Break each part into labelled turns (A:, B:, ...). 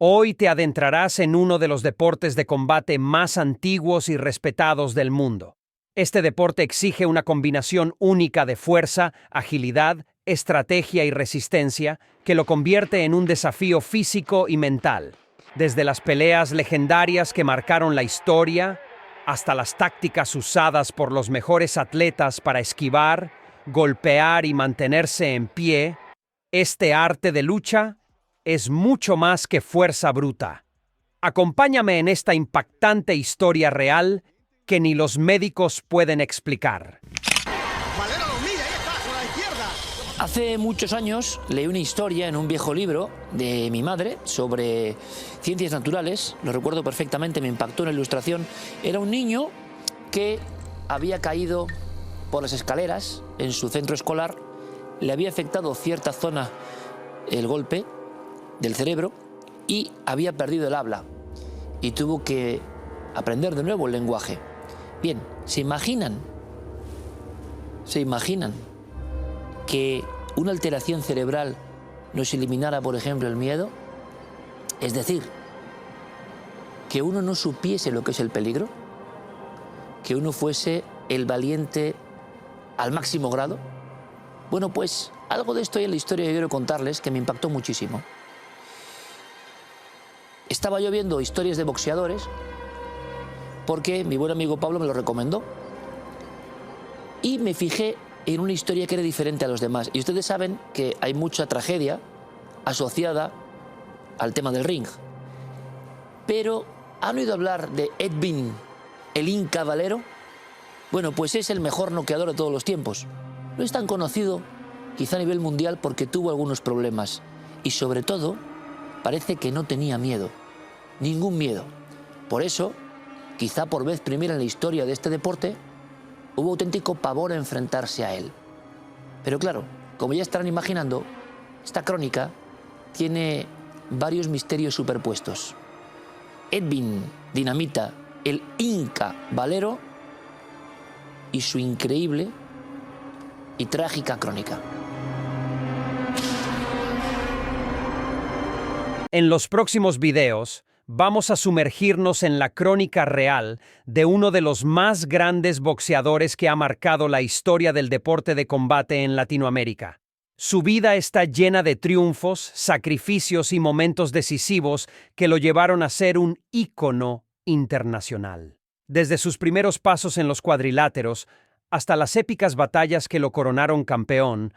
A: Hoy te adentrarás en uno de los deportes de combate más antiguos y respetados del mundo. Este deporte exige una combinación única de fuerza, agilidad, estrategia y resistencia que lo convierte en un desafío físico y mental. Desde las peleas legendarias que marcaron la historia hasta las tácticas usadas por los mejores atletas para esquivar, golpear y mantenerse en pie, este arte de lucha es mucho más que fuerza bruta. Acompáñame en esta impactante historia real que ni los médicos pueden explicar.
B: Valero lo mira, ahí está, por la izquierda.
C: Hace muchos años leí una historia en un viejo libro de mi madre sobre ciencias naturales. Lo recuerdo perfectamente, me impactó en la ilustración. Era un niño que había caído por las escaleras en su centro escolar. Le había afectado cierta zona el golpe del cerebro y había perdido el habla y tuvo que aprender de nuevo el lenguaje. Bien, ¿se imaginan que una alteración cerebral nos eliminara, por ejemplo, el miedo? Es decir, que uno no supiese lo que es el peligro, que uno fuese el valiente al máximo grado. Bueno, pues algo de esto hay en la historia que quiero contarles que me impactó muchísimo. Estaba yo viendo historias de boxeadores porque mi buen amigo Pablo me lo recomendó y me fijé en una historia que era diferente a los demás. Y ustedes saben que hay mucha tragedia asociada al tema del ring. Pero, ¿han oído hablar de Edwin, el Inca Valero? Bueno, pues es el mejor noqueador de todos los tiempos. No es tan conocido, quizá a nivel mundial, porque tuvo algunos problemas. Y sobre todo, parece que no tenía miedo, ningún miedo. Por eso, quizá por vez primera en la historia de este deporte, hubo auténtico pavor a enfrentarse a él. Pero claro, como ya estarán imaginando, esta crónica tiene varios misterios superpuestos. Edwin Dinamita, el Inca Valero, y su increíble y trágica crónica.
A: En los próximos videos, vamos a sumergirnos en la crónica real de uno de los más grandes boxeadores que ha marcado la historia del deporte de combate en Latinoamérica. Su vida está llena de triunfos, sacrificios y momentos decisivos que lo llevaron a ser un ícono internacional. Desde sus primeros pasos en los cuadriláteros hasta las épicas batallas que lo coronaron campeón,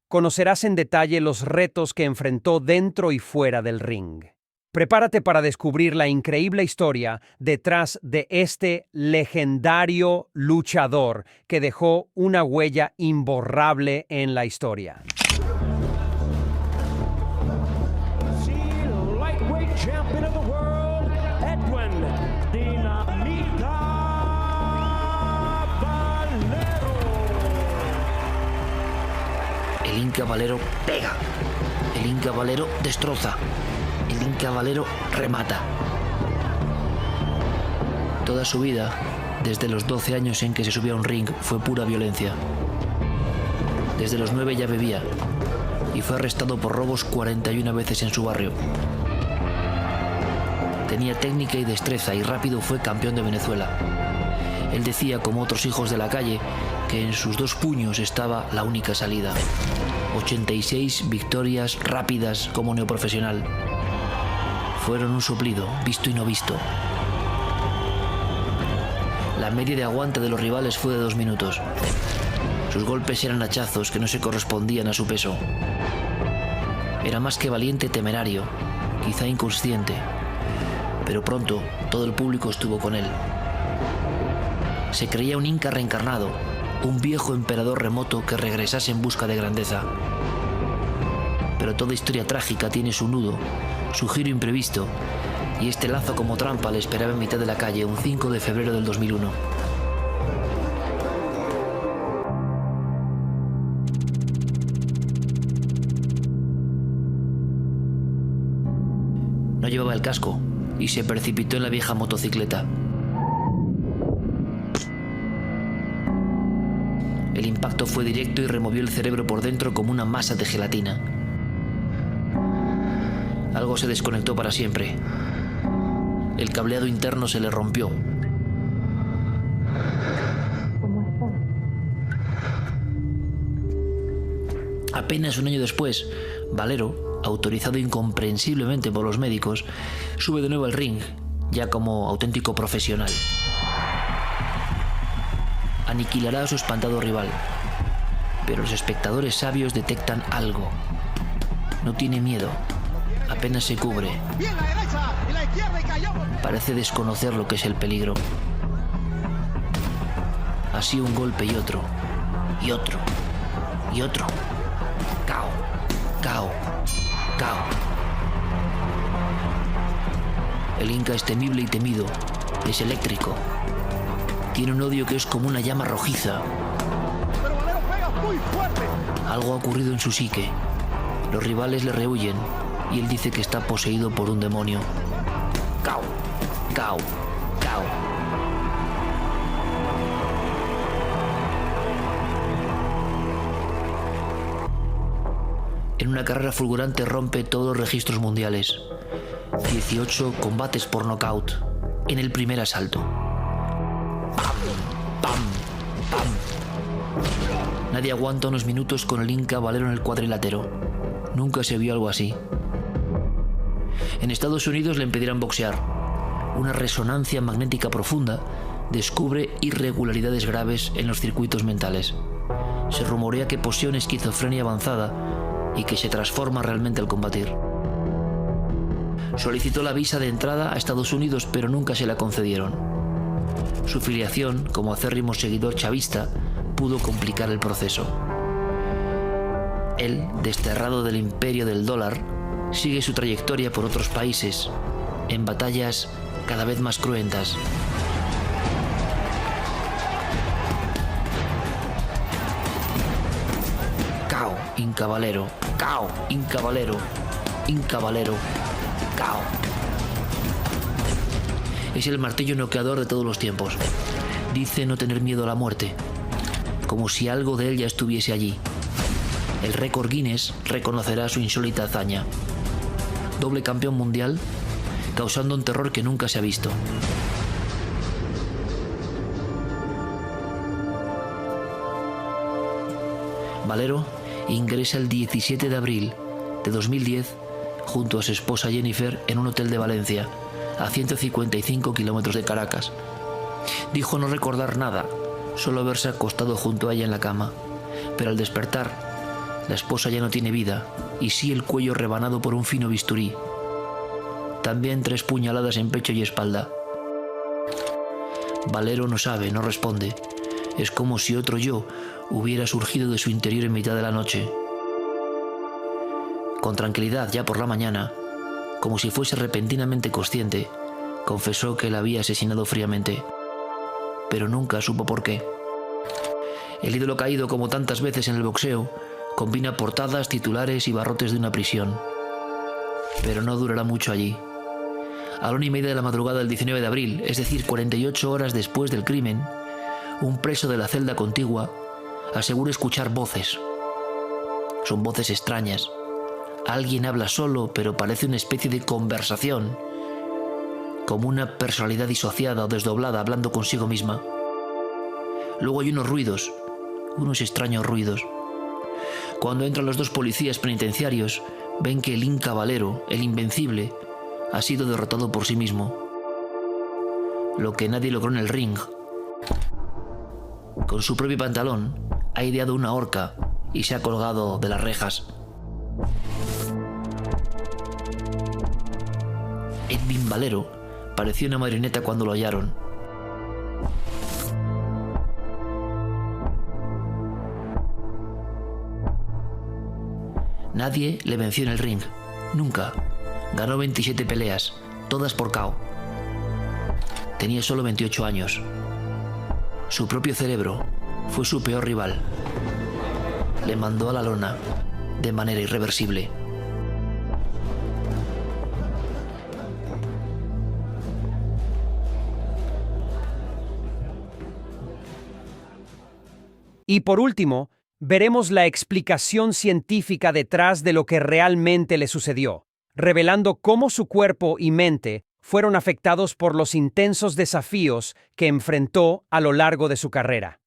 A: conocerás en detalle los retos que enfrentó dentro y fuera del ring. Prepárate para descubrir la increíble historia detrás de este legendario luchador que dejó una huella imborrable en la historia.
D: Lightweight champion of the world, Edwin Dinamita Valero.
C: El Inca Valero pega, el Inca Valero destroza, el Inca Valero remata. Toda su vida, desde los 12 años en que se subió a un ring, fue pura violencia. Desde los 9 ya bebía y fue arrestado por robos 41 veces en su barrio. Tenía técnica y destreza y rápido fue campeón de Venezuela. Él decía, como otros hijos de la calle, que en sus 2 puños estaba la única salida. 86 victorias rápidas como neoprofesional. Fueron un soplido, visto y no visto. La media de aguante de los rivales fue de 2 minutos. Sus golpes eran hachazos que no se correspondían a su peso. Era más que valiente, temerario, quizá inconsciente, pero pronto todo el público estuvo con él. Se creía un inca reencarnado, un viejo emperador remoto que regresase en busca de grandeza. Pero toda historia trágica tiene su nudo, su giro imprevisto, y este lazo como trampa le esperaba en mitad de la calle un 5 de febrero del 2001. No llevaba el casco y se precipitó en la vieja motocicleta. El impacto fue directo y removió el cerebro por dentro como una masa de gelatina. Algo se desconectó para siempre. El cableado interno se le rompió. Apenas un año después, Valero, autorizado incomprensiblemente por los médicos, sube de nuevo al ring, ya como auténtico profesional. Aniquilará a su espantado rival, pero los espectadores sabios detectan algo. No tiene miedo, apenas se cubre.
B: Bien la derecha y la izquierda y cayó.
C: Parece desconocer lo que es el peligro. Así un golpe y otro, y otro, y otro. Cao, cao, cao. El Inca es temible y temido, es eléctrico. Tiene un odio que es como una llama rojiza.
B: Pero Valero pega muy fuerte.
C: Algo ha ocurrido en su psique. Los rivales le rehuyen y él dice que está poseído por un demonio. Cao, cao, cao. En una carrera fulgurante rompe todos los registros mundiales. 18 combates por nocaut en el primer asalto. ¡Pam! ¡Pam! ¡Pam! Nadie aguanta unos minutos con el Inca Valero en el cuadrilátero. Nunca se vio algo así. En Estados Unidos le impedirán boxear. Una resonancia magnética profunda descubre irregularidades graves en los circuitos mentales. Se rumorea que posee una esquizofrenia avanzada y que se transforma realmente al combatir. Solicitó la visa de entrada a Estados Unidos, pero nunca se la concedieron. Su filiación, como acérrimo seguidor chavista, pudo complicar el proceso. Él, desterrado del imperio del dólar, sigue su trayectoria por otros países, en batallas cada vez más cruentas. Cao, Inca Valero, cao, Inca Valero, Inca Valero, cao. Es el martillo noqueador de todos los tiempos. Dice no tener miedo a la muerte, como si algo de él ya estuviese allí. El récord Guinness reconocerá su insólita hazaña. Doble campeón mundial, causando un terror que nunca se ha visto. Valero ingresa el 17 de abril de 2010 junto a su esposa Jennifer en un hotel de Valencia, a 155 kilómetros de Caracas. Dijo no recordar nada, solo haberse acostado junto a ella en la cama. Pero al despertar, la esposa ya no tiene vida y sí el cuello rebanado por un fino bisturí. También 3 puñaladas en pecho y espalda. Valero no sabe, no responde. Es como si otro yo hubiera surgido de su interior en mitad de la noche. Con tranquilidad, ya por la mañana, como si fuese repentinamente consciente, confesó que la había asesinado fríamente. Pero nunca supo por qué. El ídolo caído, como tantas veces en el boxeo, combina portadas, titulares y barrotes de una prisión. Pero no durará mucho allí. A la 1:30 de la madrugada del 19 de abril, es decir, 48 horas después del crimen, un preso de la celda contigua asegura escuchar voces. Son voces extrañas. Alguien habla solo, pero parece una especie de conversación, como una personalidad disociada o desdoblada hablando consigo misma. Luego hay unos ruidos, unos extraños ruidos. Cuando entran los 2 policías penitenciarios, ven que el Inca Valero, el invencible, ha sido derrotado por sí mismo. Lo que nadie logró en el ring. Con su propio pantalón, ha ideado una horca y se ha colgado de las rejas. Edwin Valero parecía una marioneta cuando lo hallaron. Nadie le venció en el ring, nunca. Ganó 27 peleas, todas por KO. Tenía solo 28 años. Su propio cerebro fue su peor rival. Le mandó a la lona de manera irreversible.
A: Y por último, veremos la explicación científica detrás de lo que realmente le sucedió. revelando cómo su cuerpo y mente fueron afectados por los intensos desafíos que enfrentó a lo largo de su carrera.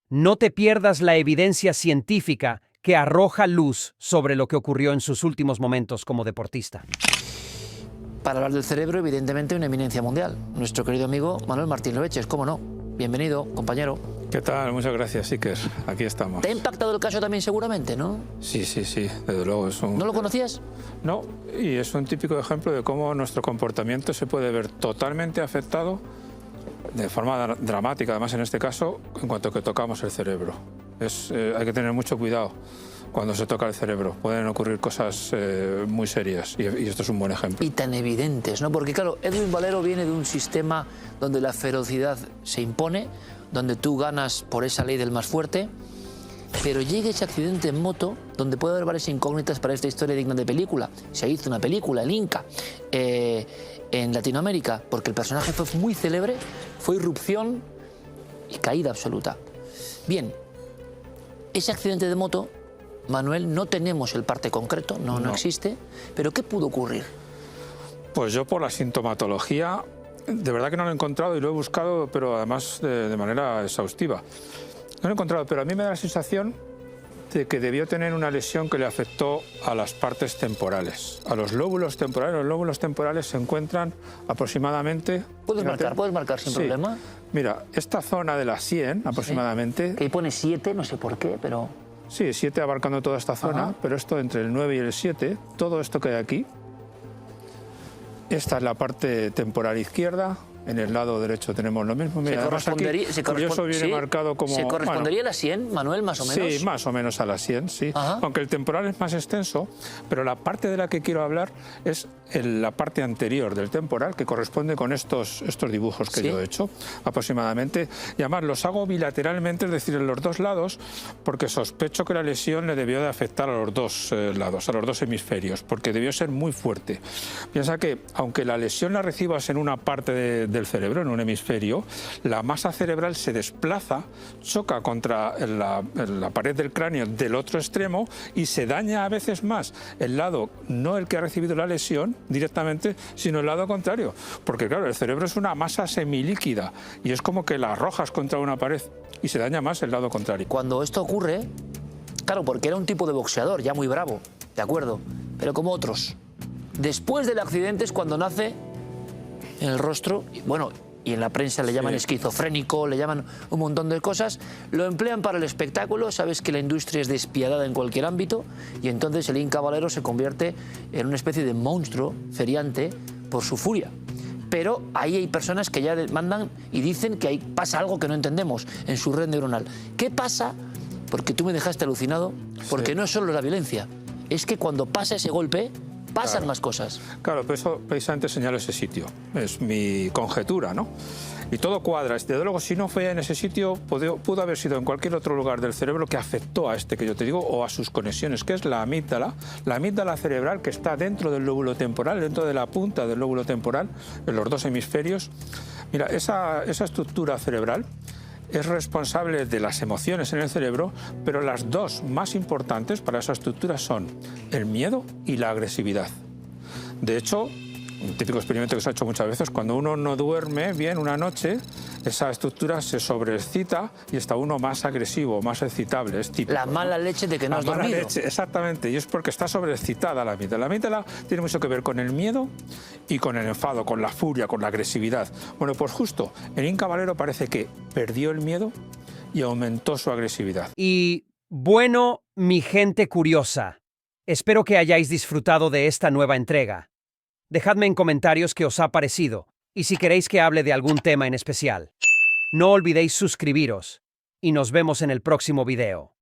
A: No te pierdas la evidencia científica que arroja luz sobre lo que ocurrió en sus últimos momentos como deportista.
C: Para hablar del cerebro, evidentemente, una eminencia mundial. Nuestro querido amigo Manuel Martín Loeches, ¿cómo no? Bienvenido, compañero.
E: ¿Qué tal? Muchas gracias, Iker. Aquí estamos.
C: ¿Te ha impactado el caso también seguramente, no?
E: Sí, desde luego.
C: ¿No lo conocías?
E: No, y es un típico ejemplo de cómo nuestro comportamiento se puede ver totalmente afectado, de forma dramática, además en este caso, en cuanto que tocamos el cerebro. Hay que tener mucho cuidado cuando se toca el cerebro. Pueden ocurrir cosas muy serias y esto es un buen ejemplo.
C: Y tan evidentes, ¿no? Porque claro, Edwin Valero viene de un sistema donde la ferocidad se impone, donde tú ganas por esa ley del más fuerte, pero llega ese accidente en moto donde puede haber varias incógnitas para esta historia digna de película. Se hizo una película, el Inca, en Latinoamérica, porque el personaje fue muy célebre, fue irrupción y caída absoluta. Bien, ese accidente de moto, Manuel, no tenemos el parte concreto, no existe, pero ¿qué pudo ocurrir?
E: Pues yo por la sintomatología, de verdad que no lo he encontrado y lo he buscado, pero además de manera exhaustiva. No lo he encontrado, pero a mí me da la sensación de que debió tener una lesión que le afectó a las partes temporales, a los lóbulos temporales. Los lóbulos temporales se encuentran aproximadamente...
C: ¿Puedes marcar sin problema?
E: Mira, esta zona de la sien aproximadamente...
C: Sí. Que ahí pone 7, no sé por qué, pero...
E: Sí, 7 abarcando toda esta zona, pero esto entre el 9 y el 7, todo esto que hay aquí, esta es la parte temporal izquierda, en el lado derecho tenemos lo mismo. Mira, viene marcado como...
C: ¿Se correspondería a la sien, Manuel, más o menos?
E: Sí, más o menos a la sien, sí. Aunque el temporal es más extenso, pero la parte de la que quiero hablar es la parte anterior del temporal, que corresponde con estos dibujos que yo he hecho, aproximadamente. Y además los hago bilateralmente, es decir, en los dos lados, porque sospecho que la lesión le debió de afectar a los dos lados, a los dos hemisferios, porque debió ser muy fuerte. Piensa que, aunque la lesión la recibas en una parte del cerebro, en un hemisferio, la masa cerebral se desplaza, choca contra la pared del cráneo del otro extremo y se daña a veces más el lado, no el que ha recibido la lesión directamente, sino el lado contrario. Porque claro, el cerebro es una masa semilíquida y es como que la arrojas contra una pared y se daña más el lado contrario.
C: Cuando esto ocurre, claro, porque era un tipo de boxeador ya muy bravo, de acuerdo, pero como otros. Después del accidente es cuando nace en el rostro, bueno, y en la prensa le llaman esquizofrénico, le llaman un montón de cosas, lo emplean para el espectáculo, sabes que la industria es despiadada en cualquier ámbito, y entonces el Inca Valero se convierte en una especie de monstruo feriante por su furia. Pero ahí hay personas que ya demandan y dicen que ahí pasa algo que no entendemos en su red neuronal. ¿Qué pasa? Porque tú me dejaste alucinado, porque no es solo la violencia, es que cuando pasa ese golpe, pasan más cosas.
E: Claro, pero eso precisamente señala ese sitio. Es mi conjetura, ¿no? Y todo cuadra. Desde luego, si no fue en ese sitio, pudo haber sido en cualquier otro lugar del cerebro que afectó a este que yo te digo, o a sus conexiones, que es la amígdala cerebral, que está dentro del lóbulo temporal, dentro de la punta del lóbulo temporal, en los dos hemisferios. Mira, esa estructura cerebral es responsable de las emociones en el cerebro, pero las dos más importantes para esa estructura son el miedo y la agresividad. De hecho, un típico experimento que se ha hecho muchas veces, cuando uno no duerme bien una noche, esa estructura se sobreexcita y está uno más agresivo, más excitable. Es típico,
C: la mala leche de que no has dormido.
E: La mala leche, exactamente, y es porque está sobreexcitada la amígdala. La amígdala tiene mucho que ver con el miedo y con el enfado, con la furia, con la agresividad. Bueno, pues justo, el Inca Valero parece que perdió el miedo y aumentó su agresividad.
A: Y bueno, mi gente curiosa, espero que hayáis disfrutado de esta nueva entrega. Dejadme en comentarios qué os ha parecido y si queréis que hable de algún tema en especial. No olvidéis suscribiros y nos vemos en el próximo video.